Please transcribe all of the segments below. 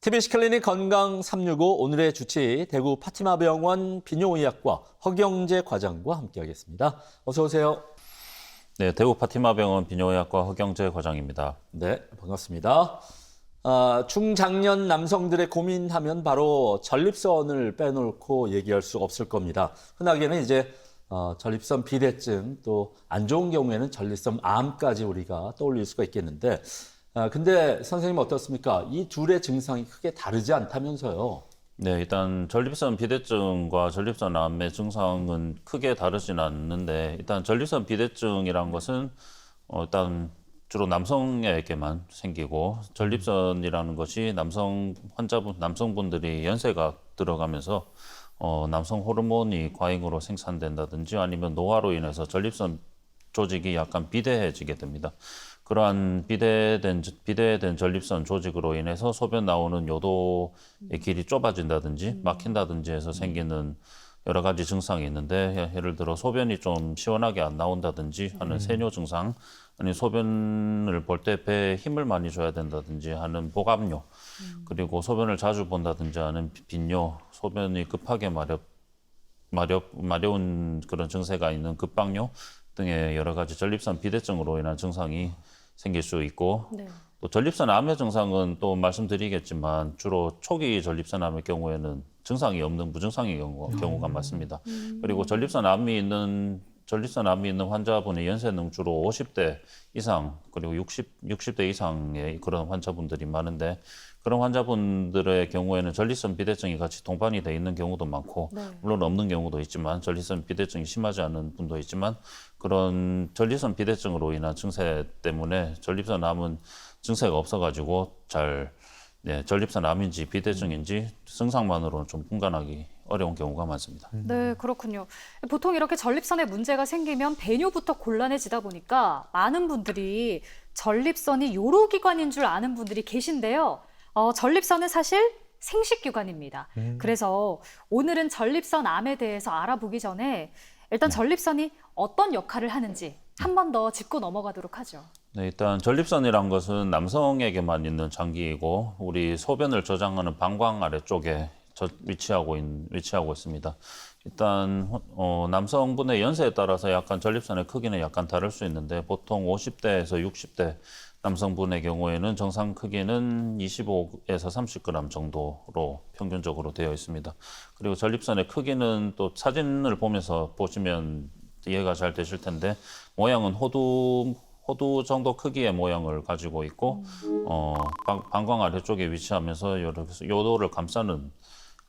TBC 클리닉 건강 365 오늘의 주치 대구 파티마병원 비뇨의학과 허경재 과장과 함께하겠습니다. 어서 오세요. 네, 대구 파티마병원 비뇨의학과 허경재 과장입니다. 네, 반갑습니다. 중장년 남성들의 고민하면 바로 전립선을 빼놓고 얘기할 수 없을 겁니다. 흔하게는 이제 전립선 비대증 또 안 좋은 경우에는 전립선 암까지 우리가 떠올릴 수가 있겠는데 근데 선생님 어떻습니까? 이 둘의 증상이 크게 다르지 않다면서요? 네, 일단 전립선 비대증과 전립선 암의 증상은 크게 다르진 않는데 일단 전립선 비대증이란 것은 일단 주로 남성에게만 생기고 전립선이라는 것이 남성분들이 연세가 들어가면서 남성 호르몬이 과잉으로 생산된다든지 아니면 노화로 인해서 전립선 조직이 약간 비대해지게 됩니다. 그러한 비대된 전립선 조직으로 인해서 소변 나오는 요도의 길이 좁아진다든지 막힌다든지 해서 생기는 여러 가지 증상이 있는데 예를 들어 소변이 좀 시원하게 안 나온다든지 하는 세뇨 증상, 아니 소변을 볼 때 배에 힘을 많이 줘야 된다든지 하는 복압뇨, 그리고 소변을 자주 본다든지 하는 빈뇨, 소변이 급하게 마려운 그런 증세가 있는 급박뇨 등의 여러 가지 전립선 비대증으로 인한 증상이 생길 수 있고 네. 또 전립선 암의 증상은 또 말씀드리겠지만 주로 초기 전립선 암의 경우에는 증상이 없는 무증상의 경우가 많습니다. 그리고 전립선 암이 있는 환자분의 연세는 주로 50대 이상 그리고 60대 이상의 그런 환자분들이 많은데 그런 환자분들의 경우에는 전립선 비대증이 같이 동반이 돼 있는 경우도 많고 네. 물론 없는 경우도 있지만 전립선 비대증이 심하지 않은 분도 있지만 그런 전립선 비대증으로 인한 증세 때문에 전립선 암은 증세가 없어가지고 전립선 암인지 비대증인지 증상만으로는 좀 분간하기 어려운 경우가 많습니다. 네, 그렇군요. 보통 이렇게 전립선에 문제가 생기면 배뇨부터 곤란해지다 보니까 많은 분들이 전립선이 요로기관인 줄 아는 분들이 계신데요. 전립선은 사실 생식기관입니다. 그래서 오늘은 전립선 암에 대해서 알아보기 전에 일단 전립선이 어떤 역할을 하는지 한 번 더 짚고 넘어가도록 하죠. 네, 일단 전립선이란 것은 남성에게만 있는 장기이고 우리 소변을 저장하는 방광 아래쪽에 위치하고 있습니다. 일단 남성분의 연세에 따라서 약간 전립선의 크기는 약간 다를 수 있는데 보통 50대에서 60대 남성분의 경우에는 정상 크기는 25에서 30g 정도로 평균적으로 되어 있습니다. 그리고 전립선의 크기는 또 사진을 보면서 보시면 이해가 잘 되실 텐데 모양은 호두 정도 크기의 모양을 가지고 있고 방광 아래쪽에 위치하면서 요도를 감싸는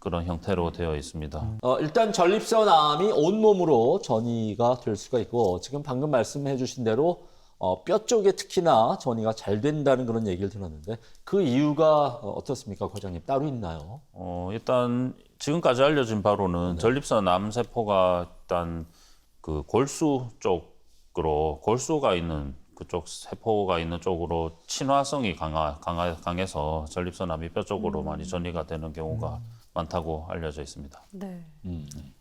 그런 형태로 되어 있습니다. 일단 전립선 암이 온몸으로 전이가 될 수가 있고 지금 방금 말씀해 주신 대로 뼈 쪽에 특히나 전이가 잘 된다는 그런 얘기를 들었는데 그 이유가 어떻습니까, 과장님? 따로 있나요? 일단 지금까지 알려진 바로는 전립선 암세포가 일단 그 골수가 있는 그쪽 세포가 있는 쪽으로 친화성이 강해서 전립선 암이 뼈 쪽으로 많이 전이가 되는 경우가 많다고 알려져 있습니다. 네,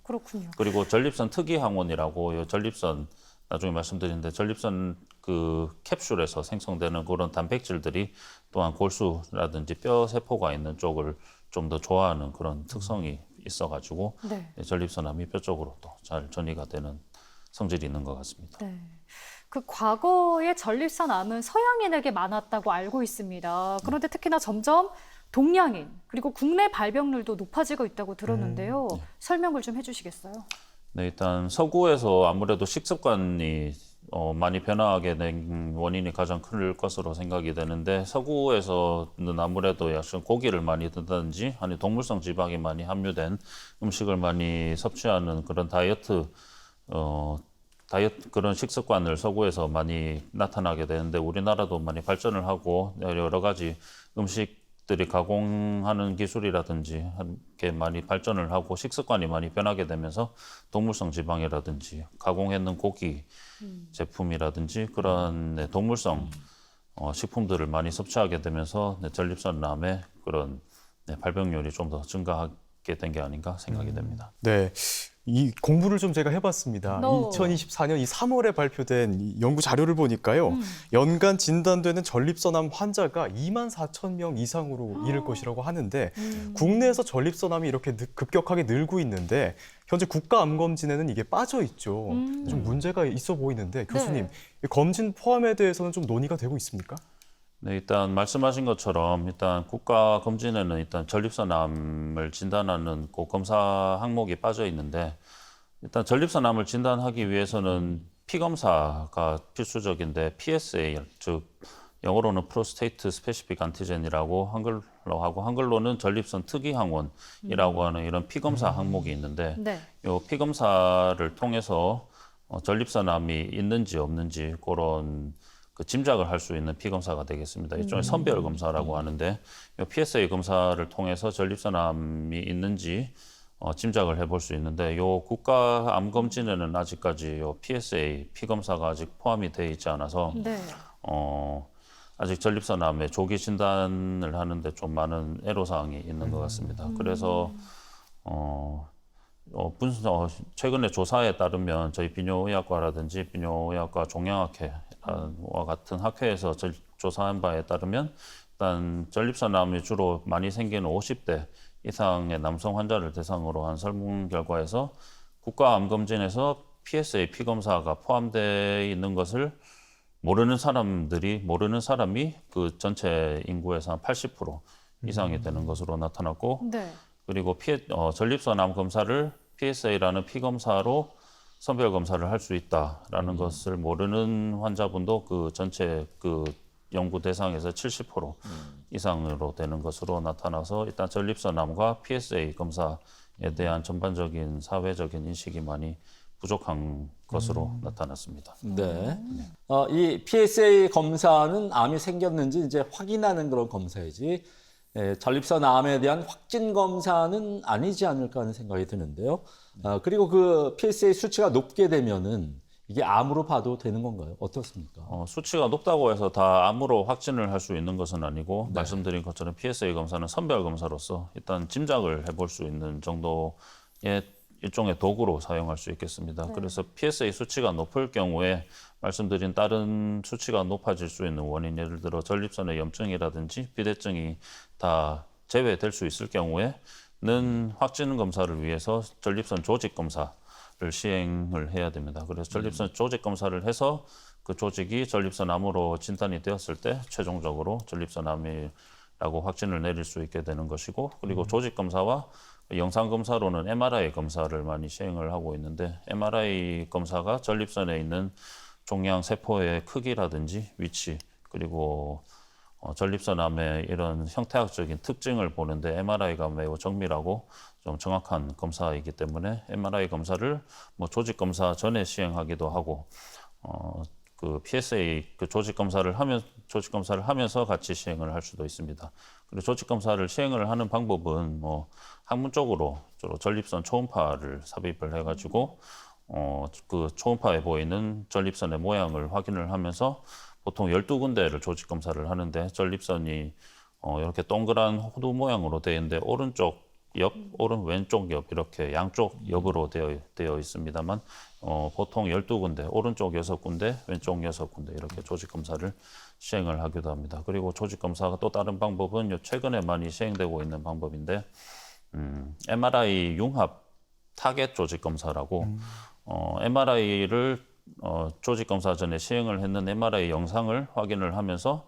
그렇군요. 그리고 전립선 특이 항원이라고 전립선 나중에 말씀드리는데 전립선 그 캡슐에서 생성되는 그런 단백질들이 또한 골수라든지 뼈 세포가 있는 쪽을 좀 더 좋아하는 그런 특성이 있어가지고 네. 전립선 암이 뼈 쪽으로 또 잘 전이가 되는 성질이 있는 것 같습니다. 네. 그 과거에 전립선 암은 서양인에게 많았다고 알고 있습니다. 그런데 특히나 점점 동양인 그리고 국내 발병률도 높아지고 있다고 들었는데요. 설명을 좀 해주시겠어요? 네, 일단 서구에서 아무래도 식습관이 많이 변화하게 된 원인이 가장 클 것으로 생각이 되는데 서구에서는 아무래도 약간 고기를 많이 든다든지 아니 동물성 지방이 많이 함유된 음식을 많이 섭취하는 그런 다이어트 그런 식습관을 서구에서 많이 나타나게 되는데 우리나라도 많이 발전을 하고 여러 가지 음식들이 가공하는 기술이라든지 이렇게 많이 발전을 하고 식습관이 많이 변하게 되면서 동물성 지방이라든지 가공했는 고기 제품이라든지 그런 동물성 식품들을 많이 섭취하게 되면서 전립선 암의 그런 발병률이 좀 더 증가하게 된 게 아닌가 생각이 됩니다. 네. 이 공부를 좀 제가 해봤습니다. No. 2024년 이 3월에 발표된 이 연구 자료를 보니까요. 연간 진단되는 전립선암 환자가 24,000명 이상으로 이를 것이라고 하는데 국내에서 전립선암이 이렇게 급격하게 늘고 있는데 현재 국가암검진에는 이게 빠져 있죠. 좀 문제가 있어 보이는데 교수님, 네. 이 검진 포함에 대해서는 좀 논의가 되고 있습니까? 네, 일단 말씀하신 것처럼 일단 국가 검진에는 일단 전립선암을 진단하는 그 검사 항목이 빠져 있는데 일단 전립선암을 진단하기 위해서는 피 검사가 필수적인데 PSA 즉 영어로는 프로스테이트 스페시픽 안티젠이라고 한글로는 전립선 특이 항원이라고 하는 이런 피 검사 항목이 있는데 네. 이 피 검사를 통해서 전립선암이 있는지 없는지 그런 그 짐작을 할 수 있는 피 검사가 되겠습니다. 일종의 선별 검사라고 하는데 이 PSA 검사를 통해서 전립선암이 있는지 짐작을 해볼 수 있는데 이 국가 암 검진에는 아직까지 이 PSA 피 검사가 아직 포함이 되어 있지 않아서 네. 아직 전립선암의 조기 진단을 하는데 좀 많은 애로사항이 있는 것 같습니다. 그래서 최근에 조사에 따르면 저희 비뇨의학과라든지 비뇨의학과 종양학회와 같은 학회에서 조사한 바에 따르면 일단 전립선암이 주로 많이 생기는 50대 이상의 남성 환자를 대상으로 한 설문 결과에서 국가암검진에서 PSA 피검사가 포함되어 있는 것을 모르는 사람이 그 전체 인구에서 한 80% 이상이 되는 것으로 나타났고 네. 그리고 전립선암 검사를 PSA라는 피검사로 선별 검사를 할 수 있다라는 것을 모르는 환자분도 그 전체 그 연구 대상에서 70% 이상으로 되는 것으로 나타나서 일단 전립선암과 PSA 검사에 대한 전반적인 사회적인 인식이 많이 부족한 것으로 나타났습니다. 네. 이 PSA 검사는 암이 생겼는지 이제 확인하는 그런 검사이지, 전립선 암에 대한 확진 검사는 아니지 않을까 하는 생각이 드는데요. 그리고 그 PSA 수치가 높게 되면은 이게 암으로 봐도 되는 건가요? 어떻습니까? 수치가 높다고 해서 다 암으로 확진을 할 수 있는 것은 아니고 말씀드린 것처럼 PSA 검사는 선별 검사로서 일단 짐작을 해볼 수 있는 정도의 일종의 도구로 사용할 수 있겠습니다. 그래서 PSA 수치가 높을 경우에 말씀드린 다른 수치가 높아질 수 있는 원인, 예를 들어 전립선의 염증이라든지 비대증이 다 제외될 수 있을 경우에는 확진 검사를 위해서 전립선 조직 검사를 시행을 해야 됩니다. 그래서 전립선 조직 검사를 해서 그 조직이 전립선암으로 진단이 되었을 때 최종적으로 전립선암이라고 확진을 내릴 수 있게 되는 것이고, 그리고 조직 검사와 영상 검사로는 MRI 검사를 많이 시행을 하고 있는데, MRI 검사가 전립선에 있는 종양 세포의 크기라든지 위치, 그리고 전립선암의 이런 형태학적인 특징을 보는데 MRI가 매우 정밀하고 좀 정확한 검사이기 때문에 MRI 검사를 조직 검사 전에 시행하기도 하고, 그 PSA 그 조직 검사를 하면서 같이 시행을 할 수도 있습니다. 그리고 조직 검사를 시행을 하는 방법은 학문적으로 주로 전립선 초음파를 삽입을 해가지고 그 초음파에 보이는 전립선의 모양을 확인을 하면서 보통 12군데를 조직 검사를 하는데, 전립선이 이렇게 동그란 호두 모양으로 되어 있는데 오른쪽 옆, 왼쪽 옆 이렇게 양쪽 옆으로 되어 있습니다만 보통 12군데, 오른쪽 6군데, 왼쪽 6군데 이렇게 조직 검사를 시행을 하기도 합니다. 그리고 조직 검사가 또 다른 방법은 최근에 많이 시행되고 있는 방법인데, MRI 융합 타겟 조직 검사라고 MRI를 조직 검사 전에 시행을 했는 MRI 영상을 확인을 하면서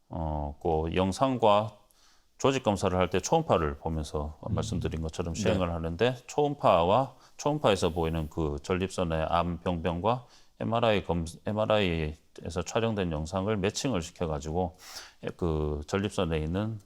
그 영상과 조직 검사를 할 때 초음파를 보면서 말씀드린 것처럼 시행을 하는데, 초음파에서 보이는 그 전립선의 암 병변과 MRI에서 촬영된 영상을 매칭을 시켜가지고 그 전립선에 있는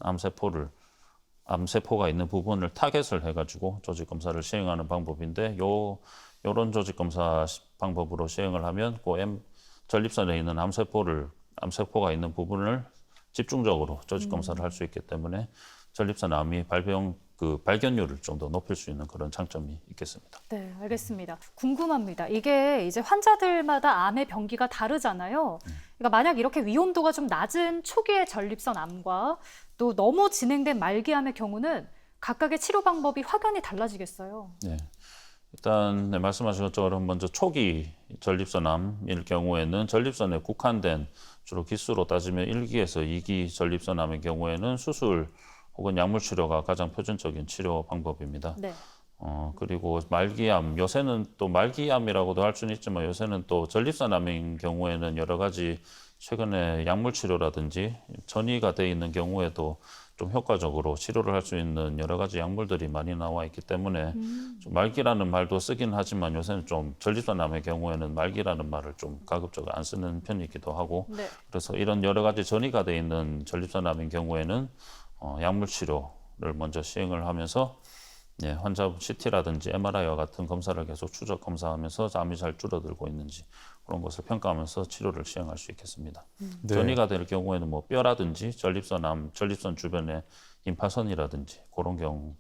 암세포가 있는 부분을 타겟을 해가지고 조직 검사를 시행하는 방법인데, 요런 조직 검사 방법으로 시행을 하면 그 전립선에 있는 암세포가 있는 부분을 집중적으로 조직 검사를 할 수 있기 때문에 전립선 암이 발견율을 좀 더 높일 수 있는 그런 장점이 있겠습니다. 네, 알겠습니다. 궁금합니다. 이게 이제 환자들마다 암의 병기가 다르잖아요. 그러니까 만약 이렇게 위험도가 좀 낮은 초기의 전립선 암과 또 너무 진행된 말기암의 경우는 각각의 치료 방법이 확연히 달라지겠어요. 네. 일단 네, 말씀하신 것처럼 먼저 초기 전립선암일 경우에는 전립선에 국한된 주로 기수로 따지면 1기에서 2기 전립선암의 경우에는 수술 혹은 약물 치료가 가장 표준적인 치료 방법입니다. 네. 그리고 말기암, 요새는 또 말기암이라고도 할 수는 있지만 요새는 또 전립선암인 경우에는 여러 가지 최근에 약물 치료라든지 전이가 돼 있는 경우에도 좀 효과적으로 치료를 할 수 있는 여러 가지 약물들이 많이 나와 있기 때문에 좀 말기라는 말도 쓰긴 하지만 요새는 좀 전립선암의 경우에는 말기라는 말을 좀 가급적으로 안 쓰는 편이기도 하고 네. 그래서 이런 여러 가지 전이가 돼 있는 전립선암인 경우에는 약물 치료를 먼저 시행을 하면서 네, 환자 CT라든지 MRI와 같은 검사를 계속 추적 검사하면서 암이 잘 줄어들고 있는지 그런 것을 평가하면서 치료를 시행할 수 있겠습니다. 네. 전이가 될 경우에는 뭐 뼈라든지 전립선암, 전립선 주변에 임파선이라든지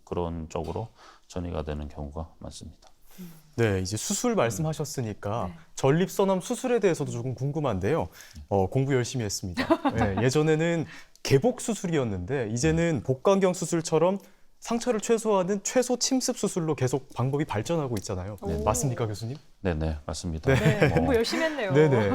그런 쪽으로 전이가 되는 경우가 많습니다. 네, 이제 수술 말씀하셨으니까 네. 전립선암 수술에 대해서도 조금 궁금한데요. 공부 열심히 했습니다. 네, 예전에는 개복 수술이었는데 이제는 복강경 수술처럼 상처를 최소화하는 최소 침습 수술로 계속 방법이 발전하고 있잖아요. 네. 맞습니까, 교수님? 네네, 맞습니다. 네, 공부 열심히 했네요. 네네.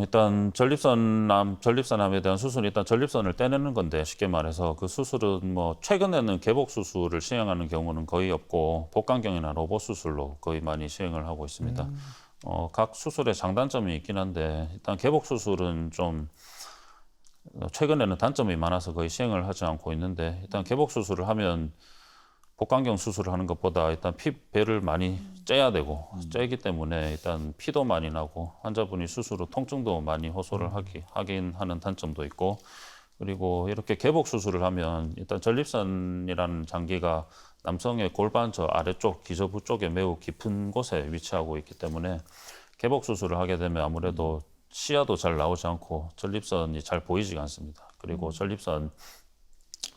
일단 전립선암에 대한 수술은 일단 전립선을 떼내는 건데 쉽게 말해서 그 수술은 뭐 최근에는 개복 수술을 시행하는 경우는 거의 없고 복강경이나 로봇 수술로 거의 많이 시행을 하고 있습니다. 각 수술의 장단점이 있긴 한데 일단 개복 수술은 좀 최근에는 단점이 많아서 거의 시행을 하지 않고 있는데 일단 개복 수술을 하면 복강경 수술을 하는 것보다 일단 배를 많이 째야 되고 째기 때문에 일단 피도 많이 나고 환자분이 수술 후 통증도 많이 호소를 하긴 하는 단점도 있고 그리고 이렇게 개복 수술을 하면 일단 전립선이라는 장기가 남성의 골반 저 아래쪽 기저부 쪽에 매우 깊은 곳에 위치하고 있기 때문에 개복 수술을 하게 되면 아무래도 시야도 잘 나오지 않고 전립선이 잘 보이지가 않습니다. 그리고 전립선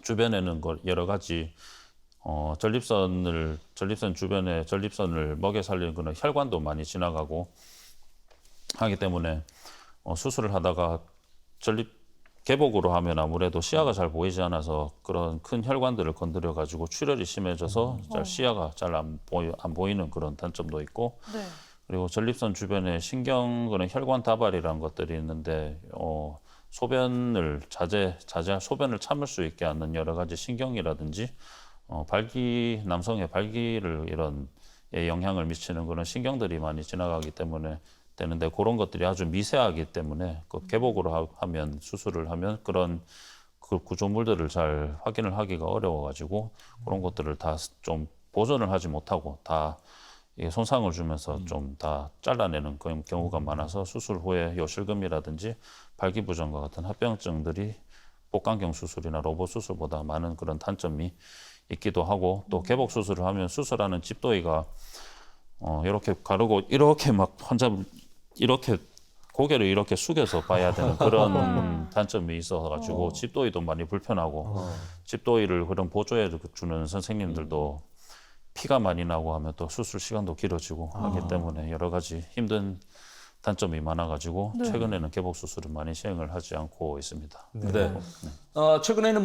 주변에는 여러 가지 전립선 주변에 전립선을 먹여 살리는 그런 혈관도 많이 지나가고 하기 때문에 수술을 하다가 개복으로 하면 아무래도 시야가 잘 보이지 않아서 그런 큰 혈관들을 건드려 가지고 출혈이 심해져서 시야가 잘 안 보이는 그런 단점도 있고 네. 그리고 전립선 주변에 그런 혈관 다발이라는 것들이 있는데 소변을 소변을 참을 수 있게 하는 여러 가지 신경이라든지 남성의 발기를 이런 영향을 미치는 그런 신경들이 많이 지나가기 때문에 되는데 그런 것들이 아주 미세하기 때문에 그 개복으로 하면 수술을 하면 그런 그 구조물들을 잘 확인을 하기가 어려워가지고 그런 것들을 다 좀 보존을 하지 못하고 다 손상을 주면서 좀 다 잘라내는 그런 경우가 많아서 수술 후에 요실금이라든지 발기부전과 같은 합병증들이 복강경 수술이나 로봇 수술보다 많은 그런 단점이 있기도 하고 또 개복 수술을 하면 수술하는 집도의가 이렇게 가르고 이렇게 막 이렇게 고개를 이렇게 숙여서 봐야 되는 그런 단점이 있어가지고 집도의도 많이 불편하고 집도의를 그런 보조해 주는 선생님들도 피가 많이 나고 하면 또 수술 시간도 길어지고 하기 때문에 여러 가지 힘든 단점이 많아가지고 네. 최근에는 개복 수술을 많이 시행을 하지 않고 있습니다. 네. 최근에는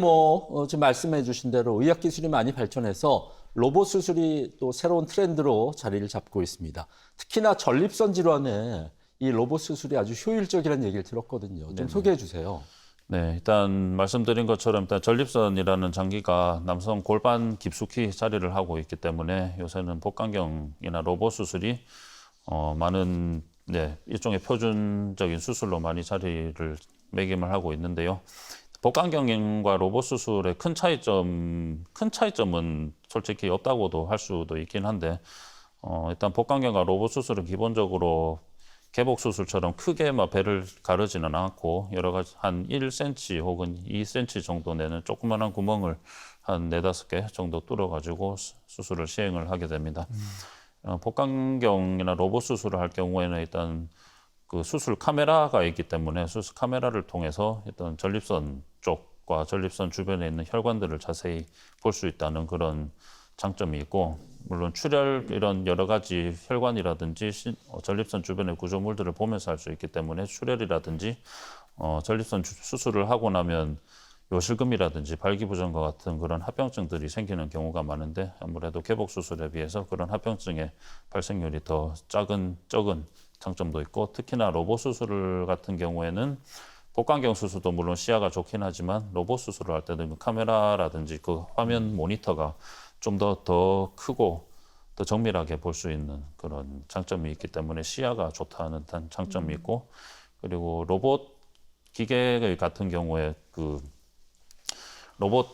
지금 말씀해 주신 대로 의학 기술이 많이 발전해서 로봇 수술이 또 새로운 트렌드로 자리를 잡고 있습니다. 특히나 전립선 질환에 이 로봇 수술이 아주 효율적이라는 얘기를 들었거든요. 좀 소개해 주세요. 네, 일단 말씀드린 것처럼 일단 전립선이라는 장기가 남성 골반 깊숙이 자리를 하고 있기 때문에 요새는 복강경이나 로봇 수술이 많은 일종의 표준적인 수술로 많이 자리를 매김을 하고 있는데요. 복강경과 로봇 수술의 큰 차이점은 솔직히 없다고도 할 수도 있긴 한데 일단 복강경과 로봇 수술은 기본적으로 개복 수술처럼 크게 막 배를 가르지는 않고 여러 가지 한 1cm 혹은 2cm 정도 내는 조그만한 구멍을 한 4-5개 정도 뚫어가지고 수술을 시행을 하게 됩니다. 복강경이나 로봇 수술을 할 경우에는 일단 그 수술 카메라가 있기 때문에 수술 카메라를 통해서 일단 전립선 쪽과 전립선 주변에 있는 혈관들을 자세히 볼 수 있다는 그런 장점이 있고 물론 출혈 이런 여러 가지 혈관이라든지 전립선 주변의 구조물들을 보면서 할 수 있기 때문에 출혈이라든지 전립선 수술을 하고 나면 요실금이라든지 발기부전과 같은 그런 합병증들이 생기는 경우가 많은데 아무래도 개복 수술에 비해서 그런 합병증의 발생률이 더 적은 장점도 있고 특히나 로봇 수술 같은 경우에는 복강경 수술도 물론 시야가 좋긴 하지만 로봇 수술을 할 때는 카메라라든지 그 화면 모니터가 좀 더 크고 더 정밀하게 볼 수 있는 그런 장점이 있기 때문에 시야가 좋다는 장점이 있고 그리고 로봇 기계 같은 경우에 그 로봇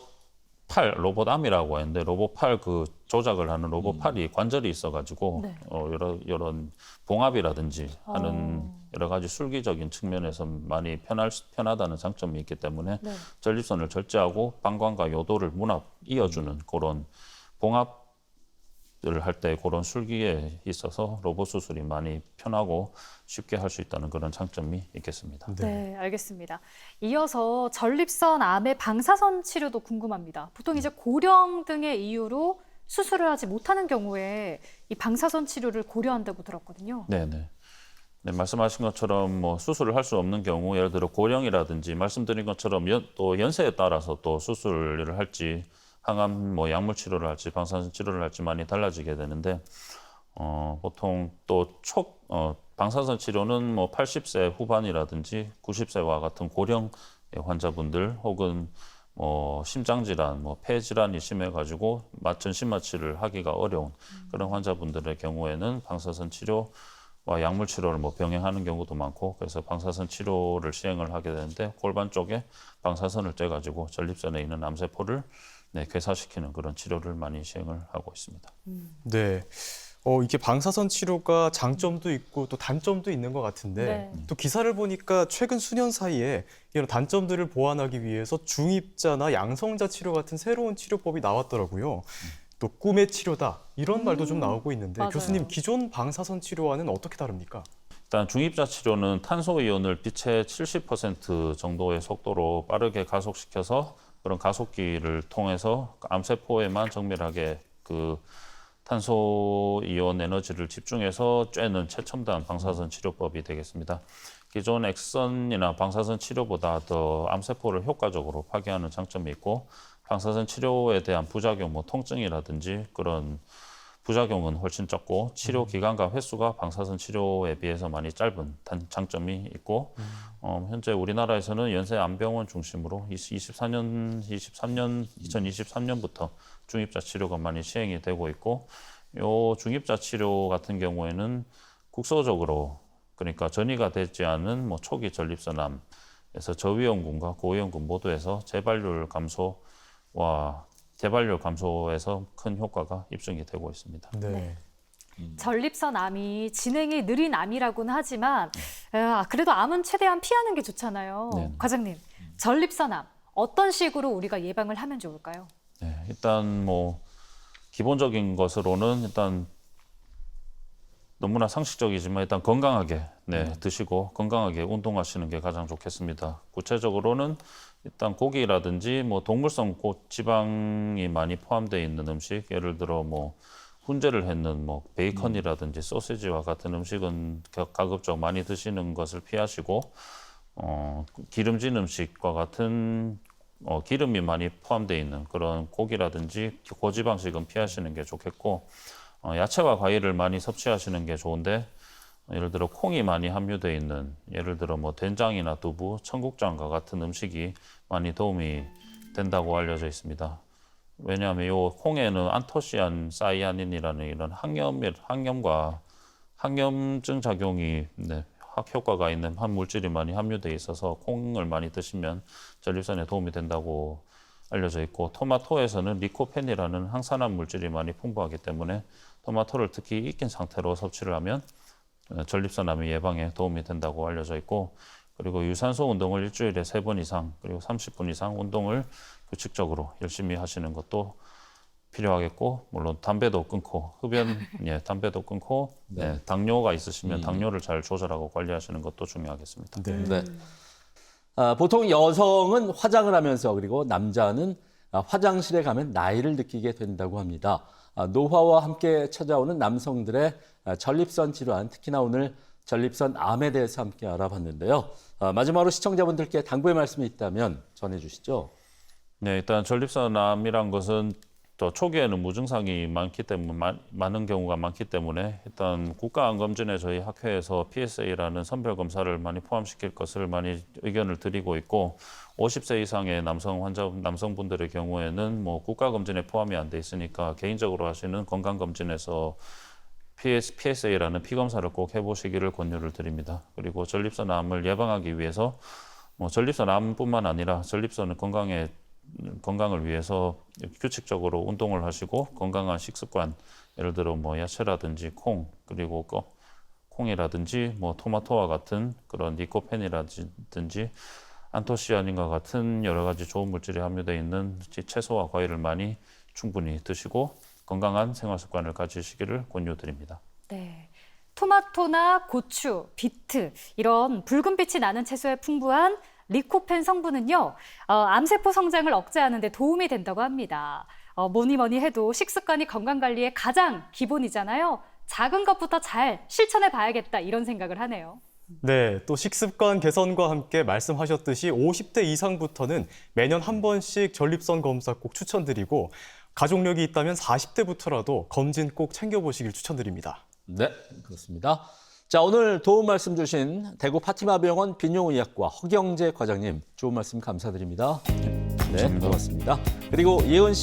암이라고 하는데 로봇 팔 그 조작을 하는 로봇 팔이 관절이 있어가지고 네. 이런 봉합이라든지 하는 여러 가지 술기적인 측면에서 많이 편하다는 장점이 있기 때문에 네. 전립선을 절제하고 방광과 요도를 이어주는 그런 봉합 할 때 그런 술기에 있어서 로봇 수술이 많이 편하고 쉽게 할 수 있다는 그런 장점이 있겠습니다. 네, 알겠습니다. 이어서 전립선 암의 방사선 치료도 궁금합니다. 보통 이제 고령 등의 이유로 수술을 하지 못하는 경우에 이 방사선 치료를 고려한다고 들었거든요. 네네. 네, 말씀하신 것처럼 뭐 수술을 할 수 없는 경우, 예를 들어 고령이라든지 말씀드린 것처럼 또 연세에 따라서 또 수술을 할지 항암 뭐 약물 치료를 할지 방사선 치료를 할지 많이 달라지게 되는데 보통 또 방사선 치료는 뭐 80세 후반이라든지 90세와 같은 고령 환자분들 혹은 뭐 심장질환, 뭐 폐질환이 심해가지고 전신 마취를 하기가 어려운 그런 환자분들의 경우에는 방사선 치료와 약물 치료를 뭐 병행하는 경우도 많고 그래서 방사선 치료를 시행을 하게 되는데 골반 쪽에 방사선을 쬐가지고 전립선에 있는 암세포를 괴사시키는 그런 치료를 많이 시행을 하고 있습니다. 네. 이게 방사선 치료가 장점도 있고 또 단점도 있는 것 같은데 네. 또 기사를 보니까 최근 수년 사이에 이런 단점들을 보완하기 위해서 중입자나 양성자 치료 같은 새로운 치료법이 나왔더라고요. 또 꿈의 치료다 이런 말도 좀 나오고 있는데 맞아요. 교수님 기존 방사선 치료와는 어떻게 다릅니까? 일단 중입자 치료는 탄소 이온을 빛의 70% 정도의 속도로 빠르게 가속시켜서 그런 가속기를 통해서 암세포에만 정밀하게 그 탄소 이온 에너지를 집중해서 쬐는 최첨단 방사선 치료법이 되겠습니다. 기존 엑선이나 방사선 치료보다 더 암세포를 효과적으로 파괴하는 장점이 있고 방사선 치료에 대한 부작용, 뭐 통증이라든지 그런 부작용은 훨씬 적고 치료 기간과 횟수가 방사선 치료에 비해서 많이 짧은 장점이 있고 현재 우리나라에서는 연세암병원 중심으로 2023년부터 중입자 치료가 많이 시행이 되고 있고 요 중입자 치료 같은 경우에는 국소적으로 그러니까 전이가 되지 않은 뭐 초기 전립선암에서 저위험군과 고위험군 모두에서 재발률 감소에서 큰 효과가 입증이 되고 있습니다. 네. 전립선 암이 진행이 느린 암이라고는 하지만 그래도 암은 최대한 피하는 게 좋잖아요. 네. 과장님, 전립선 암 어떤 식으로 우리가 예방을 하면 좋을까요? 네, 일단 뭐 기본적인 것으로는 일단 너무나 상식적이지만 일단 건강하게 드시고 건강하게 운동하시는 게 가장 좋겠습니다. 구체적으로는 일단 고기라든지 뭐 동물성 지방이 많이 포함되어 있는 음식, 예를 들어 뭐 훈제를 했는 뭐 베이컨이라든지 소시지와 같은 음식은 가급적 많이 드시는 것을 피하시고 기름진 음식과 같은 기름이 많이 포함되어 있는 그런 고기라든지 고지방식은 피하시는 게 좋겠고 야채와 과일을 많이 섭취하시는 게 좋은데 예를 들어 콩이 많이 함유되어 있는 예를 들어 뭐 된장이나 두부, 청국장과 같은 음식이 많이 도움이 된다고 알려져 있습니다. 왜냐하면 이 콩에는 안토시안 사이아닌이라는 이런 항염과 항염증 작용이 효과가 있는 한 물질이 많이 함유되어 있어서 콩을 많이 드시면 전립선에 도움이 된다고 알려져 있고 토마토에서는 리코펜이라는 항산화 물질이 많이 풍부하기 때문에 토마토를 특히 익힌 상태로 섭취를 하면 전립선암의 예방에 도움이 된다고 알려져 있고 그리고 유산소 운동을 일주일에 3번 이상 그리고 30분 이상 운동을 규칙적으로 열심히 하시는 것도 필요하겠고 물론 담배도 끊고 담배도 끊고 당뇨가 있으시면 당뇨를 잘 조절하고 관리하시는 것도 중요하겠습니다. 네. 보통 여성은 화장을 하면서 그리고 남자는 화장실에 가면 나이를 느끼게 된다고 합니다. 노화와 함께 찾아오는 남성들의 전립선 질환, 특히나 오늘 전립선 암에 대해서 함께 알아봤는데요. 마지막으로 시청자분들께 당부의 말씀이 있다면 전해주시죠. 네, 일단 전립선암이란 것은 또 초기에는 무증상이 많기 때문에 많은 경우가 많기 때문에 일단 국가암검진에 저희 학회에서 PSA라는 선별 검사를 많이 포함시킬 것을 많이 의견을 드리고 있고 50세 이상의 남성분들의 경우에는 뭐 국가검진에 포함이 안 돼 있으니까 개인적으로 하시는 건강검진에서 PSA라는 피검사를 꼭 해보시기를 권유를 드립니다. 그리고 전립선암을 예방하기 위해서 뭐 전립선암뿐만 아니라 전립선의 건강을 위해서 규칙적으로 운동을 하시고 건강한 식습관, 예를 들어 뭐 야채라든지 그리고 콩이라든지 뭐 토마토와 같은 그런 리코펜이라든지 안토시아닌과 같은 여러 가지 좋은 물질이 함유되어 있는 채소와 과일을 많이 충분히 드시고 건강한 생활 습관을 가지시기를 권유드립니다. 네. 토마토나 고추, 비트 이런 붉은빛이 나는 채소에 풍부한 리코펜 성분은요, 암세포 성장을 억제하는 데 도움이 된다고 합니다. 뭐니 해도 식습관이 건강관리의 가장 기본이잖아요. 작은 것부터 잘 실천해 봐야겠다 이런 생각을 하네요. 네, 또 식습관 개선과 함께 말씀하셨듯이 50대 이상부터는 매년 한 번씩 전립선 검사 꼭 추천드리고 가족력이 있다면 40대부터라도 검진 꼭 챙겨보시길 추천드립니다. 네, 그렇습니다. 자, 오늘 도움 말씀 주신 대구 파티마병원 빈용의학과 허경재 과장님 좋은 말씀 감사드립니다. 네, 고맙습니다. 그리고 예은 씨